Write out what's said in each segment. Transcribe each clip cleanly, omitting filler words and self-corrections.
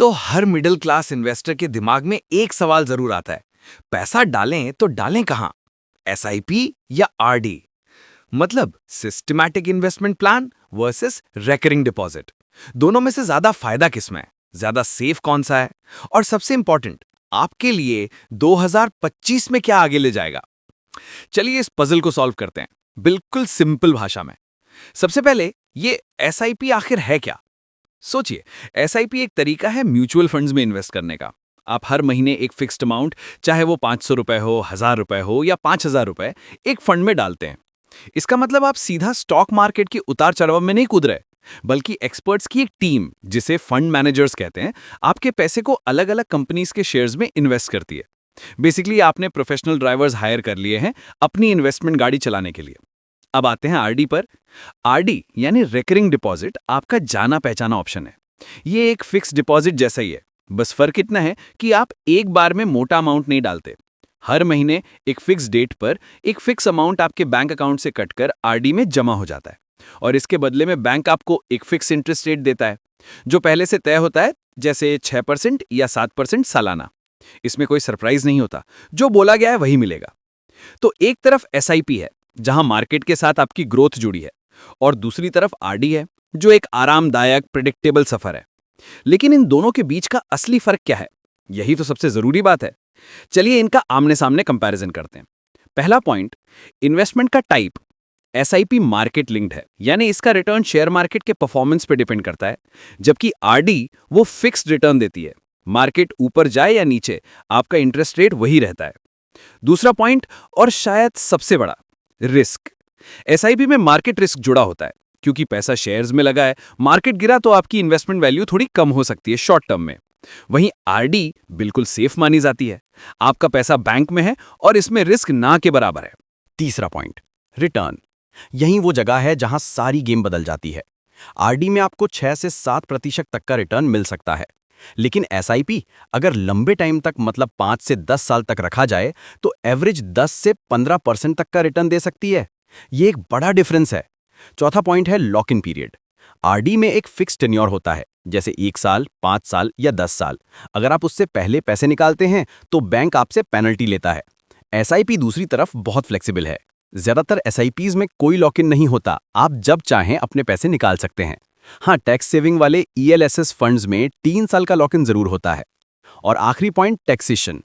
तो हर middle class investor के दिमाग में एक सवाल जरूर आता है, पैसा डालें तो डालें कहां? एसआईपी या आरडी? मतलब systematic investment plan versus recurring deposit. दोनों में से ज्यादा फायदा किसमें है, ज्यादा सेफ कौन सा है, और सबसे इंपॉर्टेंट, आपके लिए 2025 में क्या आगे ले जाएगा? चलिए इस पजल को सॉल्व करते हैं, बिल्कुल सिंपल भाषा में। सबसे पहले, ये एसआईपी आखिर है क्या? सोचिए, एसआईपी एक तरीका है म्यूचुअल फंड्स में इन्वेस्ट करने का। आप हर महीने एक फिक्स्ड अमाउंट, चाहे वो 500 रुपए हो, 1000 रुपए हो या 5000 रुपए, एक फंड में डालते हैं। इसका मतलब आप सीधा स्टॉक मार्केट की उतार चढ़ाव में नहीं कूद रहे, बल्कि एक्सपर्ट्स की एक टीम, जिसे फंड मैनेजर्स कहते हैं, आपके पैसे को अलग अलग कंपनीज के शेयर्स में इन्वेस्ट करती है। बेसिकली आपने प्रोफेशनल ड्राइवर्स हायर कर लिए हैं अपनी इन्वेस्टमेंट गाड़ी चलाने के लिए। अब आते हैं आरडी पर। आरडी यानी रिकरिंग डिपॉजिट आपका जाना पहचाना ऑप्शन है। ये एक फिक्स डिपॉजिट जैसा ही है, बस फर्क इतना है कि आप एक बार में मोटा अमाउंट नहीं डालते। हर महीने एक फिक्स डेट पर एक फिक्स अमाउंट आपके बैंक अकाउंट से कटकर आरडी में जमा हो जाता है, और इसके बदले में बैंक आपको एक फिक्स इंटरेस्ट रेट देता है, जो पहले से तय होता है, जैसे 6% या 7% सालाना। इसमें कोई सरप्राइज नहीं होता, जो बोला गया है वही मिलेगा। तो एक तरफ एसआईपी है, जहां मार्केट के साथ आपकी ग्रोथ जुड़ी है, और दूसरी तरफ आरडी है, जो एक आरामदायक प्रिडिक्टेबल सफर है। लेकिन इन दोनों के बीच का असली फर्क क्या है, यही तो सबसे जरूरी बात है। चलिए इनका आमने सामने कंपैरिजन करते हैं। पहला पॉइंट, इन्वेस्टमेंट का टाइप। एसआईपी मार्केट लिंक्ड है, यानी इसका रिटर्न शेयर मार्केट के परफॉर्मेंस पर डिपेंड करता है, जबकि आरडी वो फिक्स्ड रिटर्न देती है। मार्केट ऊपर जाए या नीचे, आपका इंटरेस्ट रेट वही रहता है। दूसरा पॉइंट, और शायद सबसे बड़ा, रिस्क। एसआईपी में मार्केट रिस्क जुड़ा होता है, क्योंकि पैसा शेयर्स में लगा है, मार्केट गिरा तो आपकी इन्वेस्टमेंट वैल्यू थोड़ी कम हो सकती है शॉर्ट टर्म में। वहीं आरडी बिल्कुल सेफ मानी जाती है, आपका पैसा बैंक में है और इसमें रिस्क ना के बराबर है। तीसरा पॉइंट, रिटर्न। यही वो जगह है जहां सारी गेम बदल जाती है। आरडी में आपको 6 से 7% तक का रिटर्न मिल सकता है, लेकिन एसआईपी अगर लंबे टाइम तक, मतलब 5 से 10 साल तक रखा जाए, तो एवरेज 10 से 15% तक का रिटर्न दे सकती है। ये एक बड़ा डिफरेंस है। चौथा पॉइंट है लॉक इन पीरियड। आरडी में एक फिक्स टेन्योर होता है, जैसे 1 साल, 5 साल या 10 साल। अगर आप उससे पहले पैसे निकालते हैं तो बैंक आपसे पेनल्टी लेता है। एसआईपी दूसरी तरफ बहुत फ्लेक्सिबल है। ज्यादातर एसआईपीज में कोई लॉक इन नहीं होता, आप जब चाहें अपने पैसे निकाल सकते हैं। हाँ, टैक्स सेविंग वाले ईएलएसएस फंड्स में 3 साल का लॉक इन जरूर होता है। और आखिरी पॉइंट, टैक्सेशन।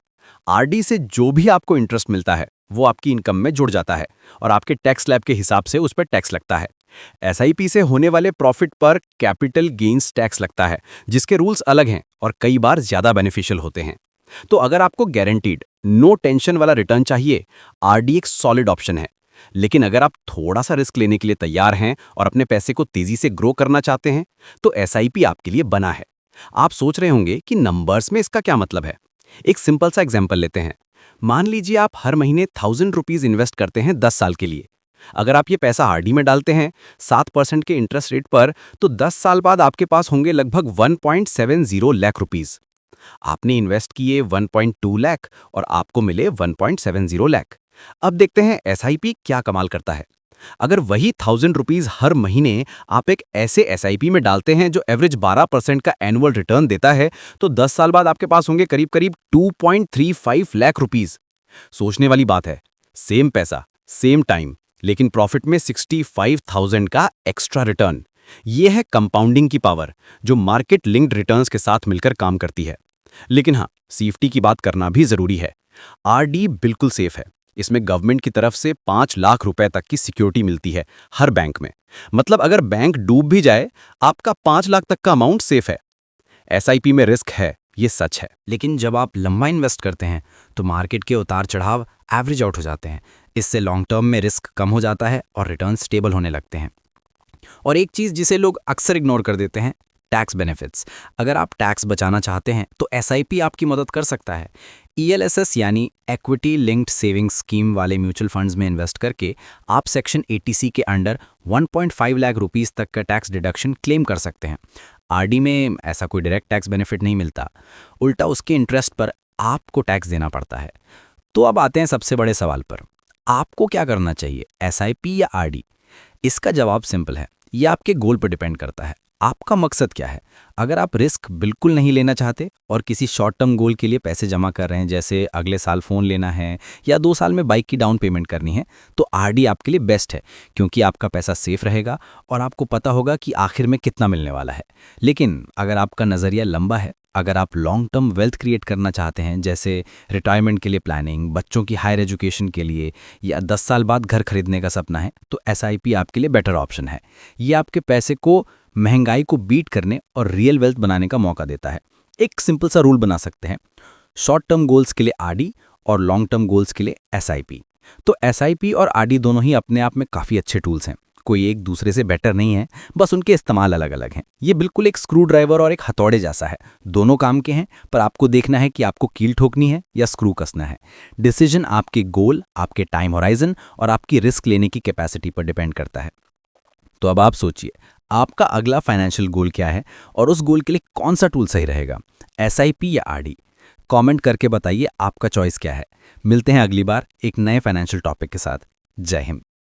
आरडी से जो भी आपको इंटरेस्ट मिलता है वो आपकी इनकम में जुड़ जाता है, और आपके टैक्स स्लैब के हिसाब से उस पर टैक्स लगता है। एसआईपी से होने वाले प्रॉफिट पर कैपिटल गेन्स टैक्स लगता है, जिसके रूल्स अलग हैं और कई बार ज्यादा बेनिफिशियल होते हैं। तो अगर आपको गारंटीड नो टेंशन वाला रिटर्न चाहिए, आरडी एक सॉलिड ऑप्शन है। लेकिन अगर आप थोड़ा सा रिस्क लेने के लिए तैयार हैं और अपने पैसे को तेजी से ग्रो करना चाहते हैं, तो एसआईपी आपके लिए बना है। आप सोच रहे होंगे कि नंबर्स में इसका क्या मतलब है। एक सिंपल सा एग्जांपल लेते हैं। मान लीजिए आप हर महीने 1000 रुपीज इन्वेस्ट करते हैं 10 साल के लिए। अगर आप ये पैसा आरडी में डालते हैं 7% के इंटरेस्ट रेट पर, तो 10 साल बाद आपके पास होंगे लगभग 1.70 लाख रुपीज। आपने इन्वेस्ट किए 1.2 लाख और आपको मिले 1.70 लाख। अब देखते हैं एसआईपी क्या कमाल करता है। अगर वही 1000 रुपीज हर महीने आप एक ऐसे एसआईपी में डालते हैं जो एवरेज 12% का एनुअल रिटर्न देता है, तो 10 साल बाद आपके पास होंगे करीब करीब 2.35 लाख रुपीज। सोचने वाली बात है, सेम पैसा, सेम टाइम, लेकिन प्रॉफिट में 65,000 का एक्स्ट्रा रिटर्न। यह है कंपाउंडिंग की पावर, जो मार्केट लिंक्ड रिटर्न्स के साथ मिलकर काम करती है। लेकिन हाँ, सेफ्टी की बात करना भी जरूरी है। आरडी बिल्कुल सेफ है। इसमें गवर्नमेंट की तरफ से 5 लाख रुपए तक की सिक्योरिटी मिलती है हर बैंक में। मतलब अगर बैंक डूब भी जाए, आपका 5 लाख तक का अमाउंट सेफ है। एसआईपी में रिस्क है, ये सच है। लेकिन जब आप लंबा इन्वेस्ट करते हैं तो मार्केट के उतार चढ़ाव एवरेज आउट हो जाते हैं। इससे लॉन्ग टर्म में रिस्क कम हो जाता है और रिटर्न स्टेबल होने लगते हैं। और एक चीज़ जिसे लोग अक्सर इग्नोर कर देते हैं, टैक्स बेनिफिट्स। अगर आप टैक्स बचाना चाहते हैं तो एसआईपी आपकी मदद कर सकता है। ईएलएसएस यानी इक्विटी लिंक्ड सेविंग्स स्कीम वाले म्यूचुअल फंड्स में इन्वेस्ट करके आप सेक्शन 80C के अंडर 1.5 लाख रुपीस तक का टैक्स डिडक्शन क्लेम कर सकते हैं। आरडी में ऐसा कोई डायरेक्ट टैक्स बेनिफिट नहीं मिलता, उल्टा उसके इंटरेस्ट पर आपको टैक्स देना पड़ता है। तो अब आते हैं सबसे बड़े सवाल पर, आपको क्या करना चाहिए, एसआईपी या आरडी? इसका जवाब सिंपल है, ये आपके गोल पर डिपेंड करता है। आपका मकसद क्या है? अगर आप रिस्क बिल्कुल नहीं लेना चाहते और किसी शॉर्ट टर्म गोल के लिए पैसे जमा कर रहे हैं, जैसे अगले साल फ़ोन लेना है या 2 साल में बाइक की डाउन पेमेंट करनी है, तो आरडी आपके लिए बेस्ट है, क्योंकि आपका पैसा सेफ रहेगा और आपको पता होगा कि आखिर में कितना मिलने वाला है। लेकिन अगर आपका नज़रिया लंबा है, अगर आप लॉन्ग टर्म वेल्थ क्रिएट करना चाहते हैं, जैसे रिटायरमेंट के लिए प्लानिंग, बच्चों की हायर एजुकेशन के लिए या 10 साल बाद घर खरीदने का सपना है, तो एसआईपी आपके लिए बेटर ऑप्शन है। ये आपके पैसे को महंगाई को बीट करने और रियल वेल्थ बनाने का मौका देता है। एक सिंपल सा रूल बना सकते हैं, शॉर्ट टर्म गोल्स के लिए आरडी और लॉन्ग टर्म गोल्स के लिए एसआईपी। तो एसआईपी और आरडी दोनों ही अपने आप में काफ़ी अच्छे टूल्स हैं, कोई एक दूसरे से बेटर नहीं है, बस उनके इस्तेमाल अलग अलग हैं। ये बिल्कुल एक स्क्रू ड्राइवर और एक हथौड़े जैसा है, दोनों काम के हैं, पर आपको देखना है कि आपको कील ठोकनी है या स्क्रू कसना है। डिसीजन आपके गोल, आपके टाइम होराइजन और आपकी रिस्क लेने की कैपेसिटी पर डिपेंड करता है। तो अब आप सोचिए, आपका अगला फाइनेंशियल गोल क्या है और उस गोल के लिए कौन सा टूल सही रहेगा, एसआईपी या आरडी? कमेंट करके बताइए आपका चॉइस क्या है। मिलते हैं अगली बार एक नए फाइनेंशियल टॉपिक के साथ। जय हिंद।